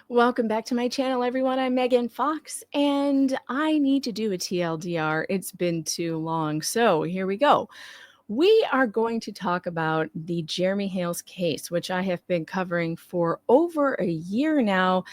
Welcome back to my channel, everyone. I'm Megan Fox, and I need to do a TLDR. It's been too long. So here we go. We are going to talk about the Jeremy Hales case, which I have been covering for over a year now.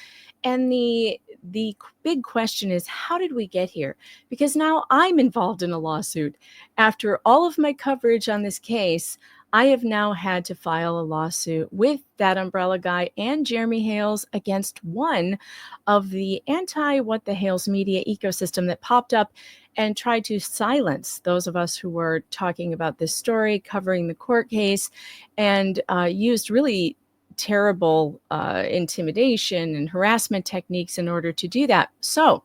And the big question is, how did we get here? Because now I'm involved in a lawsuit. After all of my coverage on this case, I have now had to file a lawsuit with that umbrella guy and Jeremy Hales against one of the Anti-WTH Media Ecosystem that popped up and tried to silence those of us who were talking about this story, covering the court case, and used really terrible intimidation and harassment techniques in order to do that. So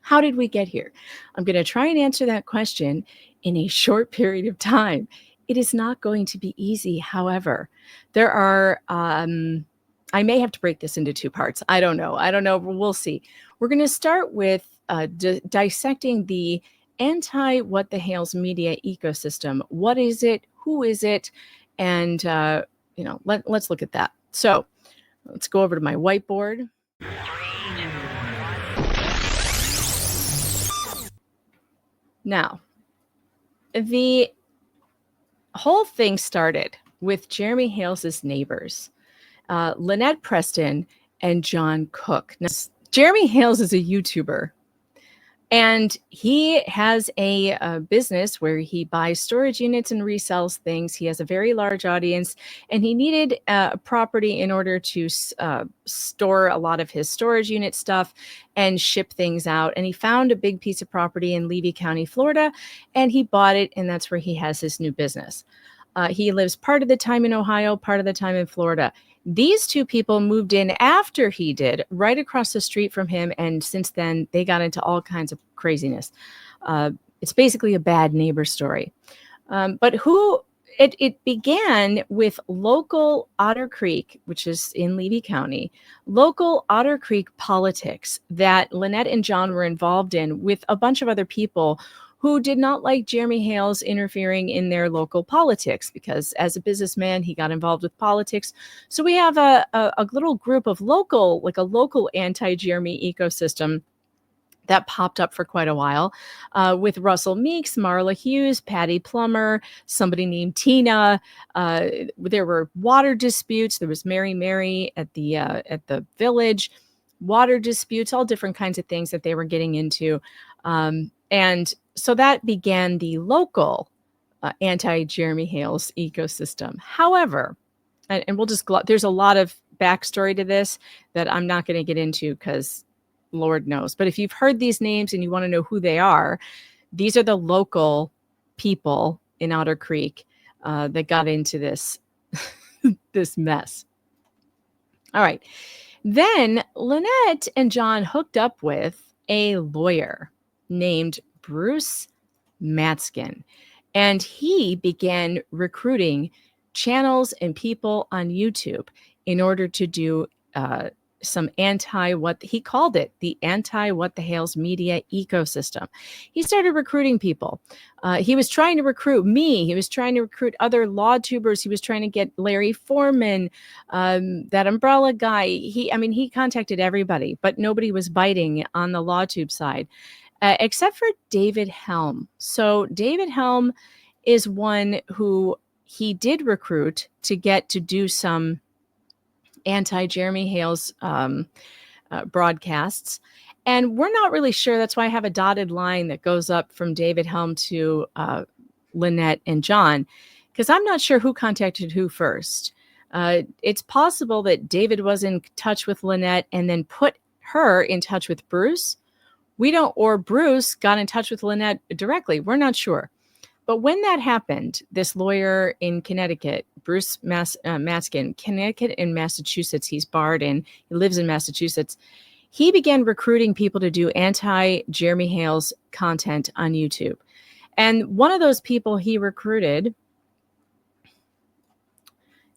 how did we get here? I'm going to try and answer that question in a short period of time. It is not going to be easy. However, there are, I may have to break this into two parts. I don't know. We'll see. We're going to start with dissecting the Anti-WTH Media Ecosystem. What is it? Who is it? And, let's look at that. So let's go over to my whiteboard. Now, the whole thing started with Jeremy Hales' neighbors, Lynette Preston and John Cook. Now, Jeremy Hales is a YouTuber, and he has a business where he buys storage units and resells things. He has a very large audience, and he needed a property in order to store a lot of his storage unit stuff and ship things out. And he found a big piece of property in Levy County, Florida, and he bought it, and that's where he has his new business. He lives part of the time in Ohio, part of the time in Florida. These two people moved in after he did, right across the street from him. And since then, they got into all kinds of craziness. It's basically a bad neighbor story. But it began with local Otter Creek, which is in Levy County, local Otter Creek politics that Lynette and John were involved in with a bunch of other people who did not like Jeremy Hales interfering in their local politics, because as a businessman, he got involved with politics. So we have a little group of local anti-Jeremy ecosystem that popped up for quite a while, with Russell Meeks, Marla Hughes, Patty Plummer, somebody named Tina. There were water disputes. There was Mary at the village, water disputes, all different kinds of things that they were getting into. And so that began the local anti-Jeremy Hales ecosystem. However, and we'll just, there's a lot of backstory to this that I'm not going to get into because Lord knows. But if you've heard these names and you want to know who they are, these are the local people in Otter Creek that got into this, this mess. All right. Then Lynette and John hooked up with a lawyer named Bruce Matskin, and he began recruiting channels and people on YouTube in order to do some he called it the Anti-WTH Media Ecosystem. He started recruiting people. He was trying to recruit me. He was trying to recruit other law tubers. He was trying to get Larry Foreman, that umbrella guy. He contacted everybody, but nobody was biting on the law tube side. Except for David Helm. So David Helm is one who he did recruit to get to do some anti-Jeremy Hales broadcasts. And we're not really sure. That's why I have a dotted line that goes up from David Helm to Lynette and John, because I'm not sure who contacted who first. It's possible that David was in touch with Lynette and then put her in touch with Bruce. Or Bruce got in touch with Lynette directly. We're not sure. But when that happened, this lawyer in Connecticut, Bruce Matskin, Connecticut and Massachusetts, he's barred and he lives in Massachusetts. He began recruiting people to do anti-Jeremy Hales content on YouTube. And one of those people he recruited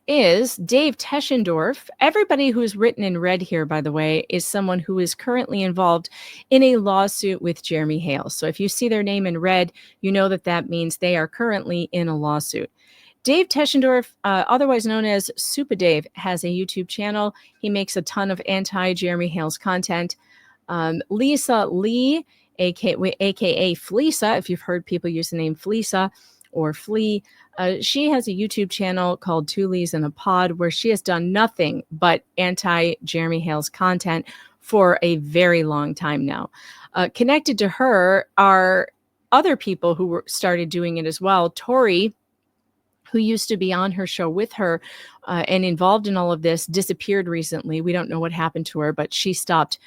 is Dave Teschendorf. Everybody who's written in red here, by the way, is someone who is currently involved in a lawsuit with Jeremy Hales. So if you see their name in red, you know that means they are currently in a lawsuit. Dave Teschendorf, otherwise known as Super Dave, has a YouTube channel. He makes a ton of anti-Jeremy Hales content. Lisa Lee, aka Fleesa, if you've heard people use the name Fleesa or Flea, she has a YouTube channel called Two Lees in a Pod, where she has done nothing but anti-Jeremy Hales content for a very long time now. Connected to her are other people who started doing it as well. Tori, who used to be on her show with her and involved in all of this, disappeared recently. We don't know what happened to her, but she stopped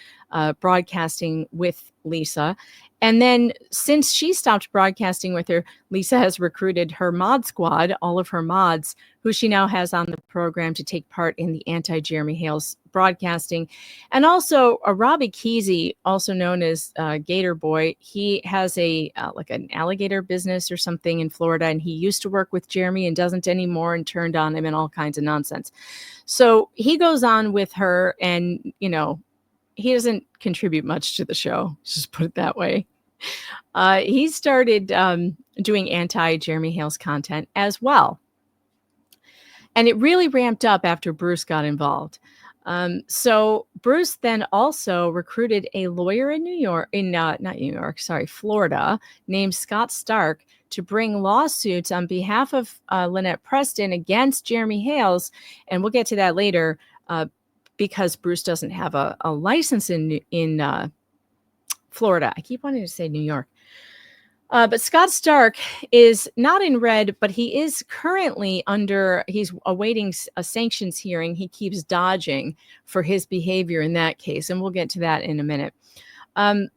broadcasting with Lisa. And then since she stopped broadcasting with her, Lisa has recruited her mod squad, all of her mods, who she now has on the program to take part in the anti-Jeremy Hales broadcasting. And also Robbie Kesey, also known as Gator Boy, he has a like an alligator business or something in Florida, and he used to work with Jeremy and doesn't anymore and turned on him and all kinds of nonsense. So he goes on with her, and he doesn't contribute much to the show. Just put it that way. He started doing anti-Jeremy Hales content as well. And it really ramped up after Bruce got involved. So Bruce then also recruited a lawyer in Florida, named Scott Stark, to bring lawsuits on behalf of Lynette Preston against Jeremy Hales. And we'll get to that later, because Bruce doesn't have a license in Florida. I keep wanting to say New York. But Scott Stark is not in red, but he is currently he's awaiting a sanctions hearing. He keeps dodging for his behavior in that case, and we'll get to that in a minute.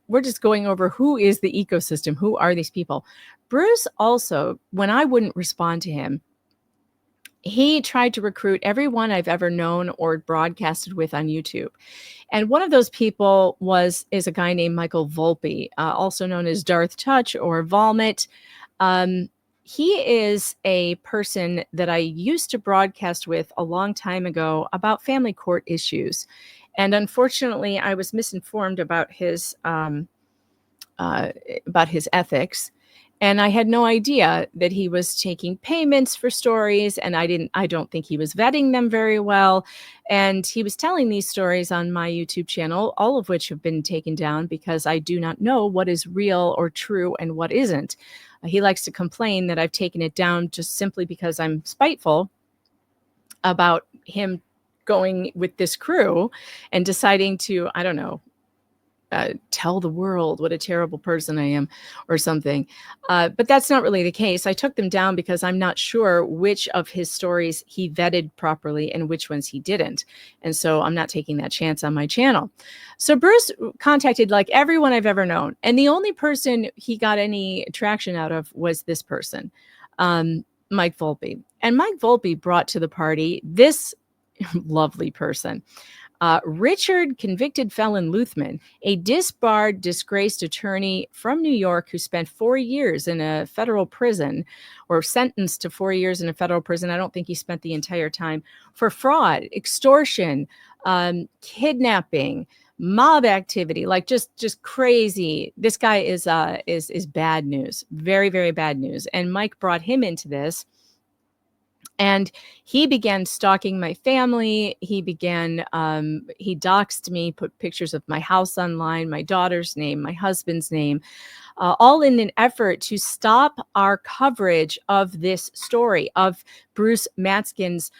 We're just going over who is the ecosystem. Who are these people? Bruce also, when I wouldn't respond to him, he tried to recruit everyone I've ever known or broadcasted with on YouTube. And one of those people is a guy named Michael Volpe, also known as Darth Touch or Volmit. He is a person that I used to broadcast with a long time ago about family court issues. And unfortunately, I was misinformed about his ethics. And I had no idea that he was taking payments for stories, and I don't think he was vetting them very well. And he was telling these stories on my YouTube channel, all of which have been taken down because I do not know what is real or true and what isn't. He likes to complain that I've taken it down just simply because I'm spiteful about him going with this crew and deciding to, I don't know, tell the world what a terrible person I am or something. But that's not really the case. I took them down because I'm not sure which of his stories he vetted properly and which ones he didn't. And so I'm not taking that chance on my channel. So Bruce contacted like everyone I've ever known. And the only person he got any traction out of was this person, Mike Volpe. And Mike Volpe brought to the party this lovely person. Richard convicted felon Luthman, a disbarred, disgraced attorney from New York who spent 4 years in a federal prison, or sentenced to 4 years in a federal prison. I don't think he spent the entire time, for fraud, extortion, kidnapping, mob activity, like just crazy. This guy is bad news, very, very bad news. And Mike brought him into this. And he began stalking my family. He doxed me, put pictures of my house online, my daughter's name, my husband's name, all in an effort to stop our coverage of this story of Bruce Matskin's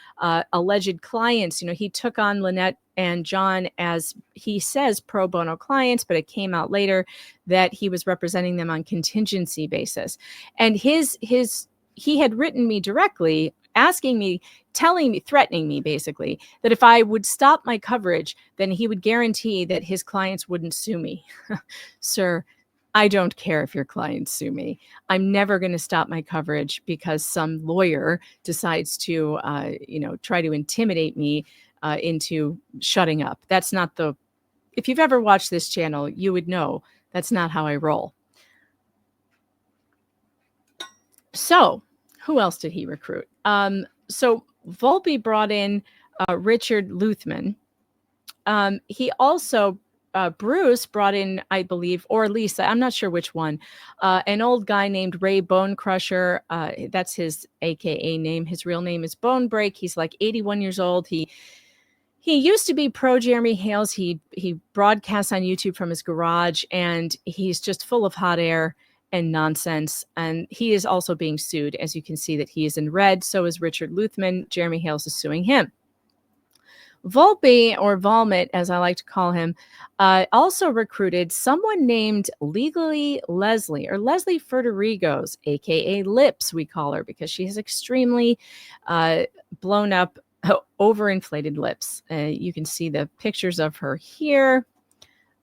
alleged clients. He took on Lynette and John as, he says, pro bono clients, but it came out later that he was representing them on contingency basis. And he had written me directly, asking me, telling me, threatening me basically, that if I would stop my coverage, then he would guarantee that his clients wouldn't sue me. Sir, I don't care if your clients sue me. I'm never going to stop my coverage because some lawyer decides to, try to intimidate me into shutting up. That's not if you've ever watched this channel, you would know that's not how I roll. So who else did he recruit? So Volpe brought in Richard Luthman. He also Bruce brought in, I believe, or Lisa, I'm not sure which one, an old guy named Ray Bone Crusher. That's his AKA name. His real name is Bone Break. He's like 81 years old. He used to be pro Jeremy Hales. He broadcasts on YouTube from his garage, and he's just full of hot air and nonsense. And he is also being sued. As you can see that he is in red. So is Richard Luthman. Jeremy Hales is suing him. Volpe, or Volmit, as I like to call him, also recruited someone named Legally Leslie, or Leslie Ferderigos, aka Lips, we call her, because she has extremely blown up, overinflated lips. You can see the pictures of her here.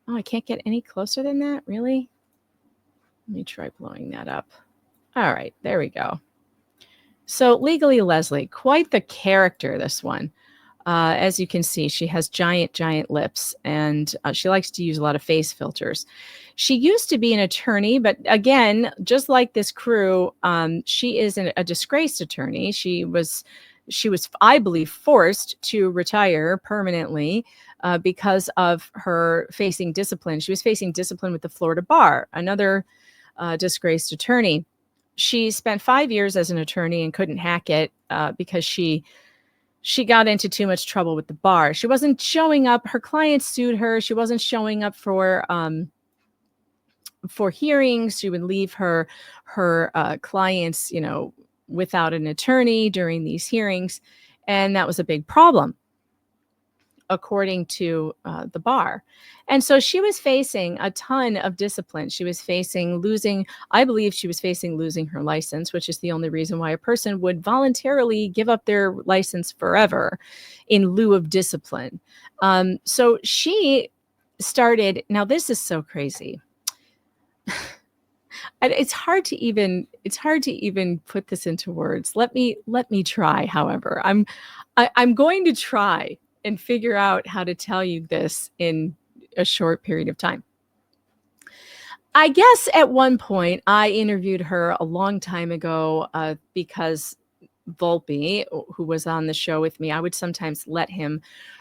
Oh, I can't get any closer than that, really? Let me try blowing that up. All right, there we go. So Legally Leslie, quite the character, this one. As you can see, she has giant, giant lips, and she likes to use a lot of face filters. She used to be an attorney, but again, just like this crew, she is a disgraced attorney. She was, I believe, forced to retire permanently because of her facing discipline. She was facing discipline with the Florida bar, another disgraced attorney. She spent 5 years as an attorney and couldn't hack it because she got into too much trouble with the bar. She wasn't showing up. Her clients sued her. She wasn't showing up for hearings. She would leave her clients, without an attorney during these hearings, and that was a big problem, according to the bar. And so she was facing a ton of discipline. She was facing losing her license, which is the only reason why a person would voluntarily give up their license forever in lieu of discipline. So she started, now this is so crazy. It's hard to even put this into words. Let me try, however. I'm going to try and figure out how to tell you this in a short period of time. I guess at one point I interviewed her a long time ago because Volpe, who was on the show with me, I would sometimes let him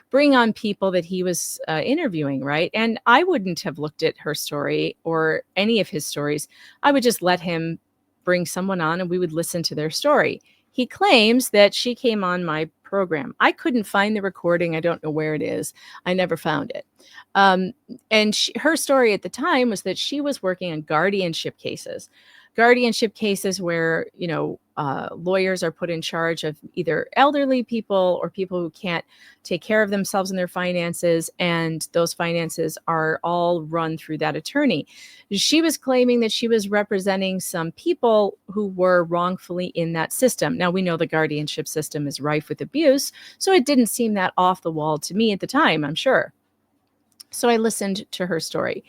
bring on people that he was interviewing, right? And I wouldn't have looked at her story or any of his stories. I would just let him bring someone on and we would listen to their story. He claims that she came on my program. I couldn't find the recording. I don't know where it is. I never found it. And her story at the time was that she was working on guardianship cases where, lawyers are put in charge of either elderly people or people who can't take care of themselves and their finances. And those finances are all run through that attorney. She was claiming that she was representing some people who were wrongfully in that system. Now, we know the guardianship system is rife with abuse, so it didn't seem that off the wall to me at the time, I'm sure. So I listened to her story.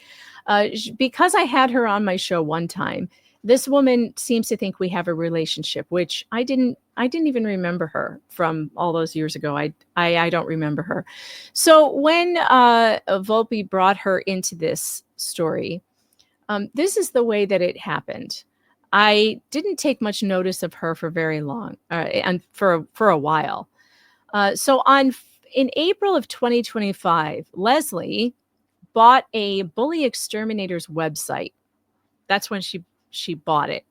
Because I had her on my show one time, this woman seems to think we have a relationship, which I didn't even remember her from all those years ago. I don't remember her. So when Volpe brought her into this story, this is the way that it happened. I didn't take much notice of her for very long, and for a while. So in April of 2025, Leslie bought a Bully Exterminators website. That's when she bought it,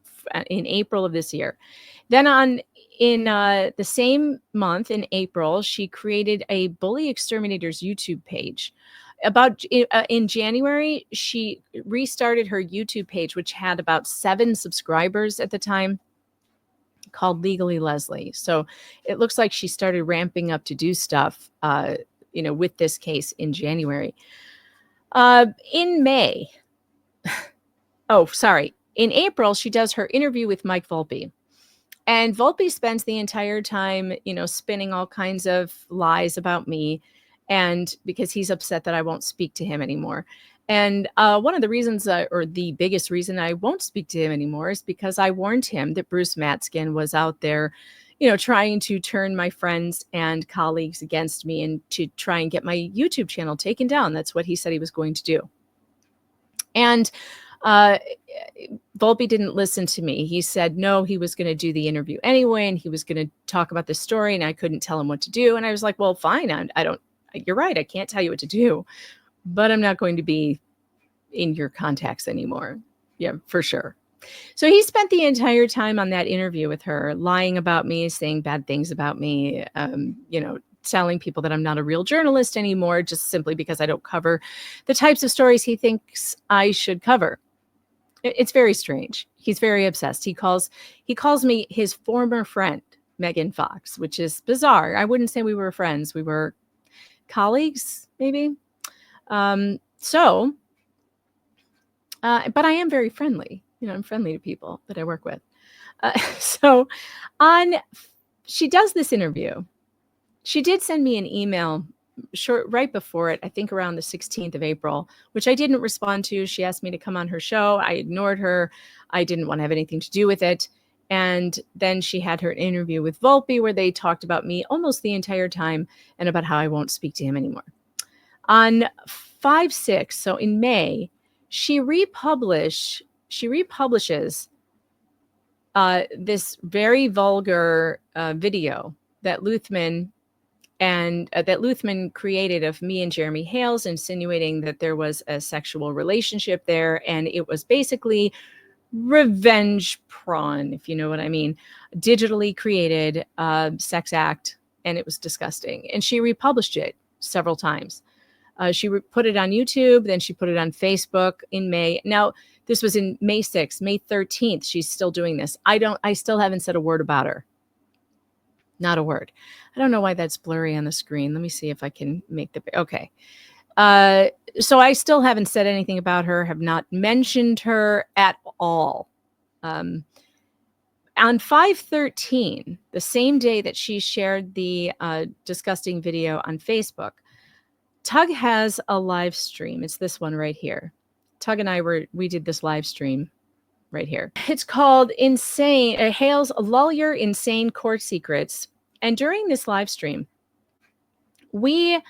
in April of this year. Then in the same month, in April, she created a Bully Exterminators YouTube page. In January, she restarted her YouTube page, which had about 7 subscribers at the time, called Legally Leslie. So it looks like she started ramping up to do stuff, with this case in January. In May, in April, she does her interview with Mike Volpe. And Volpe spends the entire time, spinning all kinds of lies about me, and because he's upset that I won't speak to him anymore. And one of the reasons, or the biggest reason I won't speak to him anymore, is because I warned him that Bruce Matskin was out there, trying to turn my friends and colleagues against me and to try and get my YouTube channel taken down. That's what he said he was going to do. And Volpe didn't listen to me. He said no, he was going to do the interview anyway, and he was going to talk about the story, and I couldn't tell him what to do. And I was like, well, fine. You're right. I can't tell you what to do, but I'm not going to be in your contacts anymore. Yeah, for sure. So he spent the entire time on that interview with her, lying about me, saying bad things about me, telling people that I'm not a real journalist anymore, just simply because I don't cover the types of stories he thinks I should cover. It's very strange. He's very obsessed. He calls me his former friend, Megan Fox, which is bizarre. I wouldn't say we were friends. We were colleagues, maybe. But I am very friendly. I'm friendly to people that I work with. She does this interview. She did send me an email right before it, I think around the 16th of April, which I didn't respond to. She asked me to come on her show. I ignored her. I didn't want to have anything to do with it. And then she had her interview with Volpe where they talked about me almost the entire time and about how I won't speak to him anymore. On 5/6, so in May, she republishes this very vulgar video that Luthman created of me and Jeremy Hales, insinuating that there was a sexual relationship there, and it was basically revenge porn, if you know what I mean, digitally created sex act, and it was disgusting. And she republished it several times. She put it on YouTube, then she put it on Facebook in May. Now, this was in May 6th, May 13th. She's still doing this. I still haven't said a word about her. Not a word. I don't know why that's blurry on the screen. Let me see if I can make okay. So I still haven't said anything about her, have not mentioned her at all. On 5/13, the same day that she shared the disgusting video on Facebook, Tug has a live stream. It's this one right here. Tug and we did this live stream right here. It's called Hales Lull Your Insane Court Secrets. And during this live stream, we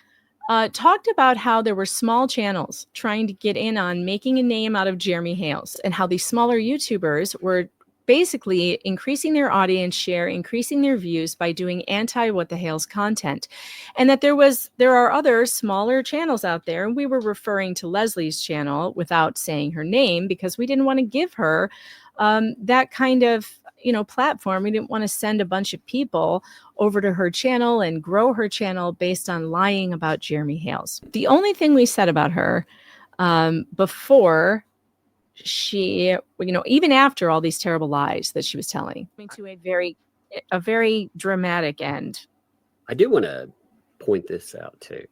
talked about how there were small channels trying to get in on making a name out of Jeremy Hales, and how these smaller YouTubers were basically increasing their audience share, increasing their views by doing anti-What the Hales content. And that there are other smaller channels out there. And we were referring to Leslie's channel without saying her name because we didn't want to give her that kind of platform. We didn't want to send a bunch of people over to her channel and grow her channel based on lying about Jeremy Hales. The only thing we said about her before she, even after all these terrible lies that she was telling, to a very dramatic end. I do want to point this out too.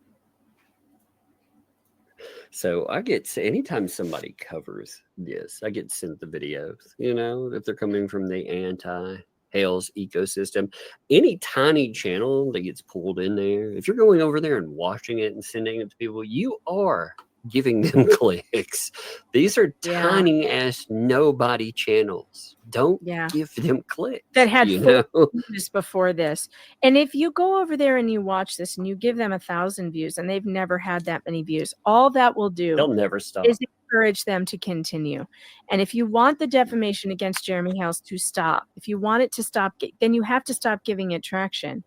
So anytime somebody covers this, I get sent the videos, if they're coming from the Anti-Hales ecosystem. Any tiny channel that gets pulled in there, if you're going over there and watching it and sending it to people, you are giving them clicks. These are tiny ass nobody channels. Don't give them clicks. That had views before this. And if you go over there and you watch this and you give them 1,000 views and they've never had that many views, all that will do, they'll never stop, is encourage them to continue. And if you want the defamation against Jeremy Hales to stop, if you want it to stop, then you have to stop giving it traction.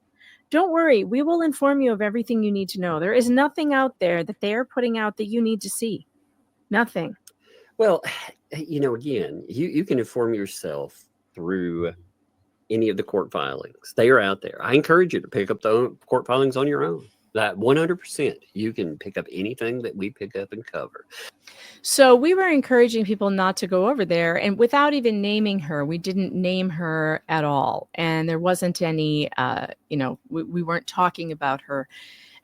Don't worry, we will inform you of everything you need to know. There is nothing out there that they are putting out that you need to see. Nothing. Well, again, you can inform yourself through any of the court filings. They are out there. I encourage you to pick up the court filings on your own. That 100%, you can pick up anything that we pick up and cover. So we were encouraging people not to go over there, and without even naming her, we didn't name her at all. And there wasn't any, we weren't talking about her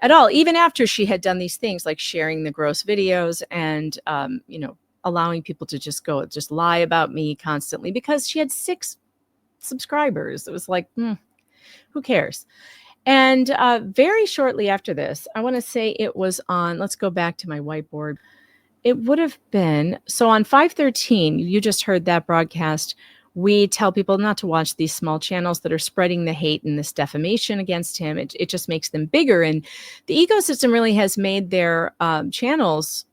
at all, even after she had done these things like sharing the gross videos and, allowing people to just lie about me constantly because she had 6 subscribers. It was like, who cares? And very shortly after this, I want to say it was on, let's go back to my whiteboard. It would have been, so on 5/13, you just heard that broadcast. We tell people not to watch these small channels that are spreading the hate and this defamation against him. It just makes them bigger. And the ecosystem really has made their channels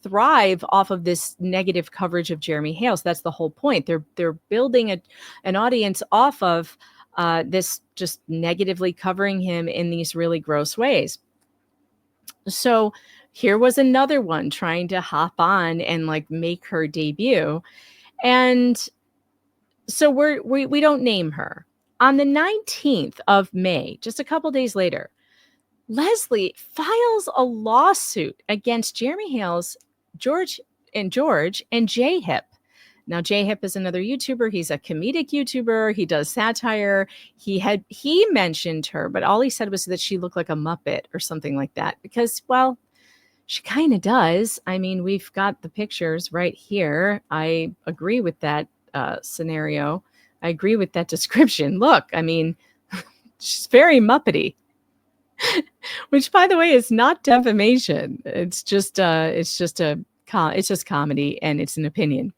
thrive off of this negative coverage of Jeremy Hales. That's the whole point. They're building an audience off of this just negatively covering him in these really gross ways. So here was another one trying to hop on and like make her debut. And so we don't name her. On the 19th of May, just a couple days later, Leslie files a lawsuit against Jeremy Hales, George, and Jay Hip. Now, Jay Hip is another YouTuber. He's a comedic YouTuber. He does satire. He mentioned her, but all he said was that she looked like a Muppet or something like that because, well, she kind of does. I mean, we've got the pictures right here. I agree with that scenario. I agree with that description. Look, I mean, she's very Muppety. Which, by the way, is not defamation. It's just comedy, and it's an opinion.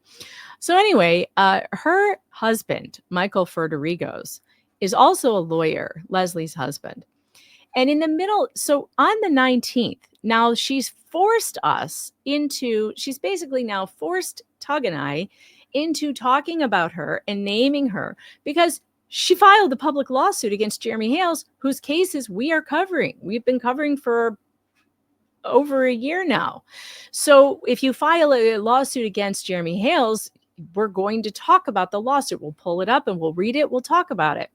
So anyway, her husband, Michael Ferderigos, is also a lawyer, Leslie's husband. And in the middle, so on the 19th, now she's basically now forced Tug and I into talking about her and naming her because she filed a public lawsuit against Jeremy Hales, whose cases we are covering. We've been covering for over a year now. So if you file a lawsuit against Jeremy Hales, we're going to talk about the lawsuit. We'll pull it up and we'll read it. We'll talk about it.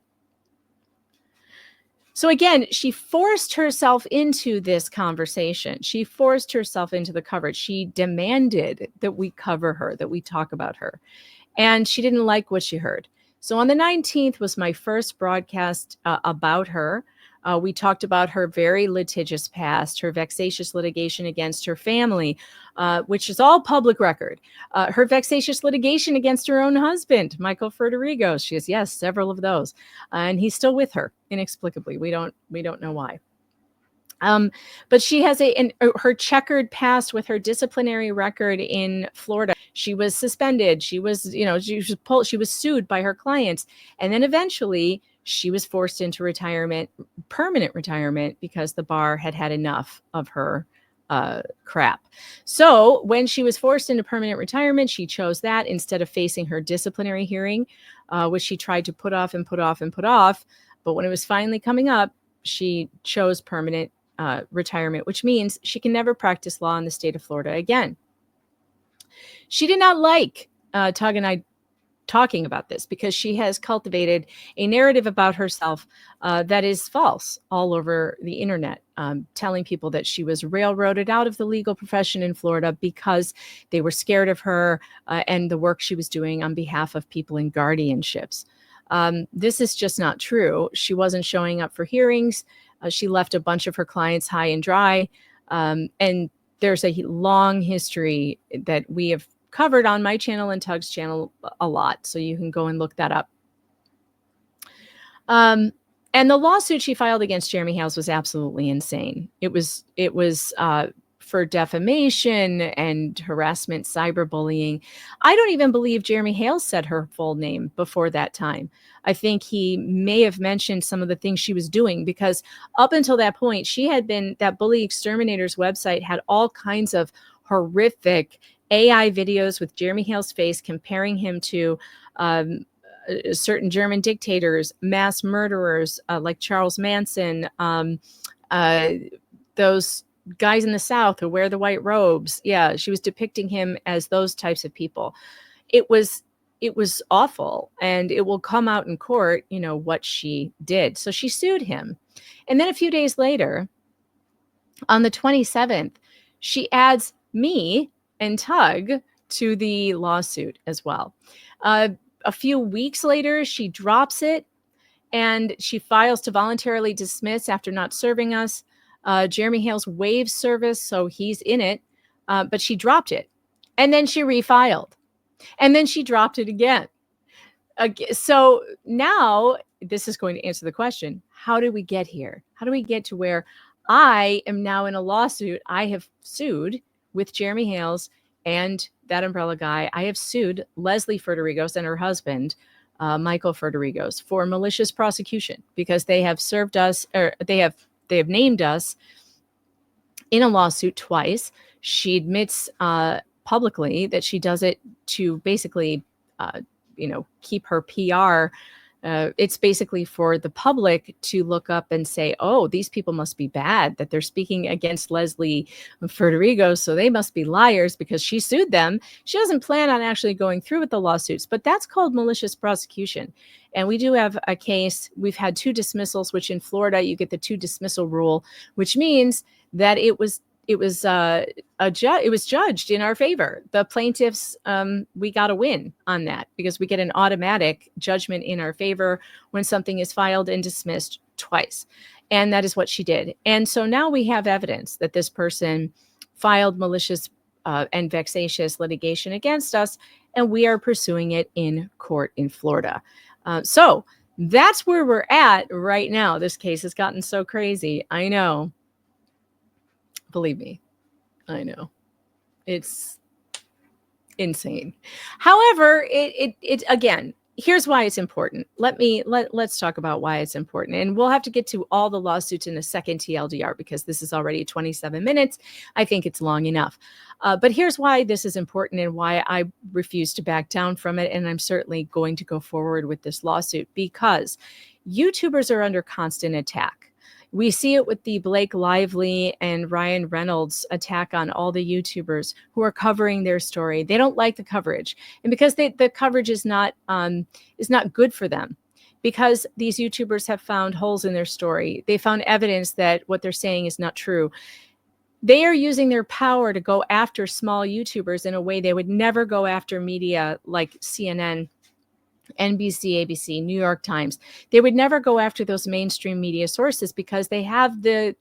So again, she forced herself into this conversation. She forced herself into the coverage. She demanded that we cover her, that we talk about her. And she didn't like what she heard. So on the 19th was my first broadcast about her. We talked about her very litigious past, her vexatious litigation against her family, which is all public record. Her vexatious litigation against her own husband, Michael Ferderigos. She has, yes, several of those. And he's still with her inexplicably. We don't know why. But she has her checkered past with her disciplinary record in Florida. She was suspended. She was sued by her clients. And then eventually she was forced into permanent retirement, because the bar had had enough of her crap. So when she was forced into permanent retirement, she chose that instead of facing her disciplinary hearing, which she tried to put off. But when it was finally coming up, she chose permanent retirement, which means she can never practice law in the state of Florida again. She did not like Tug and I talking about this because she has cultivated a narrative about herself that is false all over the internet, telling people that she was railroaded out of the legal profession in Florida because they were scared of her and the work she was doing on behalf of people in guardianships. This is just not true. She wasn't showing up for hearings. She left a bunch of her clients high and dry. And there's a long history that we have covered on my channel and Tug's channel a lot. So you can go and look that up. And the lawsuit she filed against Jeremy Hales was absolutely insane. It was for defamation and harassment, cyberbullying. I don't even believe Jeremy Hales said her full name before that time. I think he may have mentioned some of the things she was doing, because up until that point, that Bully Exterminator's website had all kinds of horrific AI videos with Jeremy Hales' face, comparing him to certain German dictators, mass murderers like Charles Manson, those guys in the South who wear the white robes. Yeah, she was depicting him as those types of people. It was awful, and it will come out in court, what she did. So she sued him. And then a few days later, on the 27th, she adds me and Tug to the lawsuit as well. A few weeks later, she drops it, and she files to voluntarily dismiss after not serving us. Jeremy Hales waives service, so he's in it, but she dropped it. And then she refiled. And then she dropped it again. So now this is going to answer the question, how did we get here? How do we get to where I am now in a lawsuit? I have sued with Jeremy Hales and that umbrella guy. I have sued Leslie Ferderigos and her husband, Michael Ferderigos, for malicious prosecution, because they have served us, or they have named us in a lawsuit twice. She admits publicly that she does it to basically, keep her PR It's basically for the public to look up and say, oh, these people must be bad, that they're speaking against Leslie Ferderigos, so they must be liars because she sued them. She doesn't plan on actually going through with the lawsuits, but that's called malicious prosecution. And we do have a case. We've had 2 dismissals, which in Florida, you get the 2 dismissal rule, which means that it was judged in our favor. The plaintiffs, we got a win on that because we get an automatic judgment in our favor when something is filed and dismissed twice. And that is what she did. And so now we have evidence that this person filed malicious and vexatious litigation against us, and we are pursuing it in court in Florida. So that's where we're at right now. This case has gotten so crazy. I know. Believe me, I know. It's insane. However, it again, here's why it's important. Let's talk about why it's important. And we'll have to get to all the lawsuits in a second TLDR because this is already 27 minutes. I think it's long enough. But here's why this is important and why I refuse to back down from it. And I'm certainly going to go forward with this lawsuit because YouTubers are under constant attack. We see it with the Blake Lively and Ryan Reynolds attack on all the YouTubers who are covering their story. They don't like the coverage, and because the coverage is not good for them, because these YouTubers have found holes in their story. They found evidence that what they're saying is not true. They are using their power to go after small YouTubers in a way they would never go after media like CNN, NBC, ABC, New York Times. They would never go after those mainstream media sources because they have the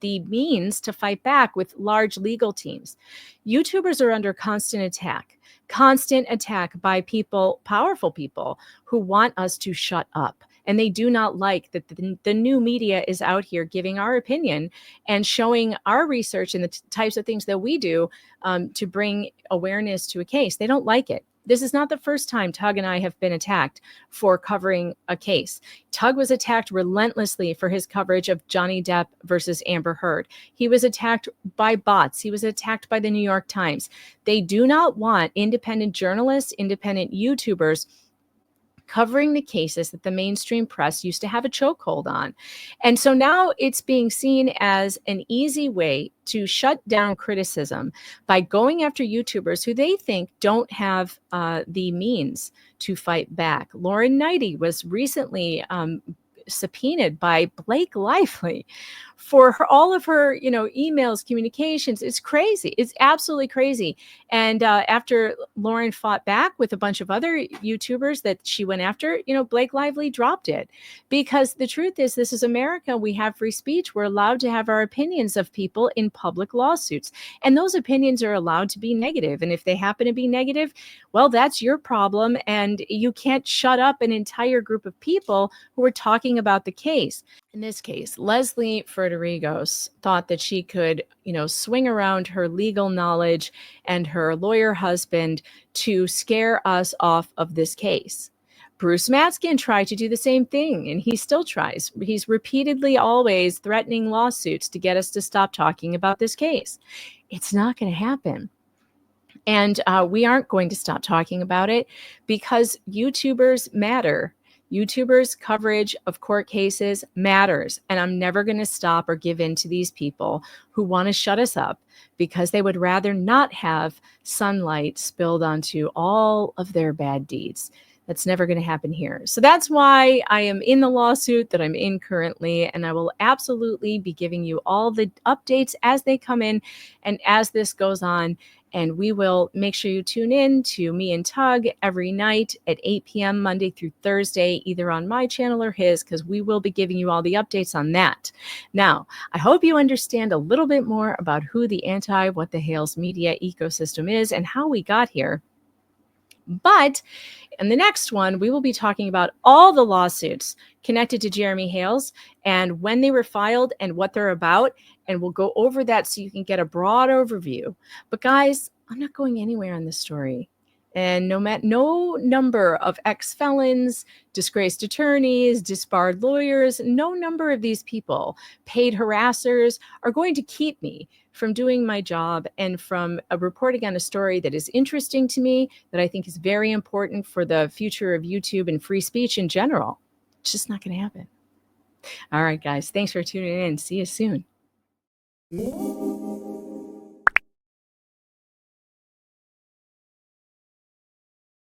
means to fight back with large legal teams. YouTubers are under constant attack by people, powerful people who want us to shut up. And they do not like that the new media is out here giving our opinion and showing our research and the types of things that we do to bring awareness to a case. They don't like it. This is not the first time Tug and I have been attacked for covering a case. Tug was attacked relentlessly for his coverage of Johnny Depp versus Amber Heard. He was attacked by bots. He was attacked by the New York Times. They do not want independent journalists, independent YouTubers covering the cases that the mainstream press used to have a chokehold on. And so now it's being seen as an easy way to shut down criticism by going after YouTubers who they think don't have the means to fight back. Lauren Knighty was recently subpoenaed by Blake Lively for all of her, emails, communications. It's crazy. It's absolutely crazy. And after Lauren fought back with a bunch of other YouTubers that she went after, Blake Lively dropped it because the truth is this is America. We have free speech. We're allowed to have our opinions of people in public lawsuits. And those opinions are allowed to be negative. And if they happen to be negative, well, that's your problem. And you can't shut up an entire group of people who are talking about the case. In this case, Leslie Ferderigos thought that she could, swing around her legal knowledge and her lawyer husband to scare us off of this case. Bruce Matskin tried to do the same thing, and he still tries. He's repeatedly always threatening lawsuits to get us to stop talking about this case. It's not going to happen. And we aren't going to stop talking about it because YouTubers matter. YouTubers' coverage of court cases matters. And I'm never going to stop or give in to these people who want to shut us up because they would rather not have sunlight spilled onto all of their bad deeds. That's never going to happen here. So that's why I am in the lawsuit that I'm in currently. And I will absolutely be giving you all the updates as they come in and as this goes on. And we will make sure you tune in to me and Tug every night at 8 p.m. Monday through Thursday, either on my channel or his, because we will be giving you all the updates on that. Now, I hope you understand a little bit more about who the Anti-WTH Media Ecosystem is and how we got here. But in the next one, we will be talking about all the lawsuits connected to Jeremy Hales and when they were filed and what they're about. And we'll go over that so you can get a broad overview. But guys, I'm not going anywhere on this story. And no number of ex-felons, disgraced attorneys, disbarred lawyers, no number of these people, paid harassers, are going to keep me from doing my job and from reporting on a story that is interesting to me, that I think is very important for the future of YouTube and free speech in general. It's just not going to happen. All right, guys, thanks for tuning in. See you soon.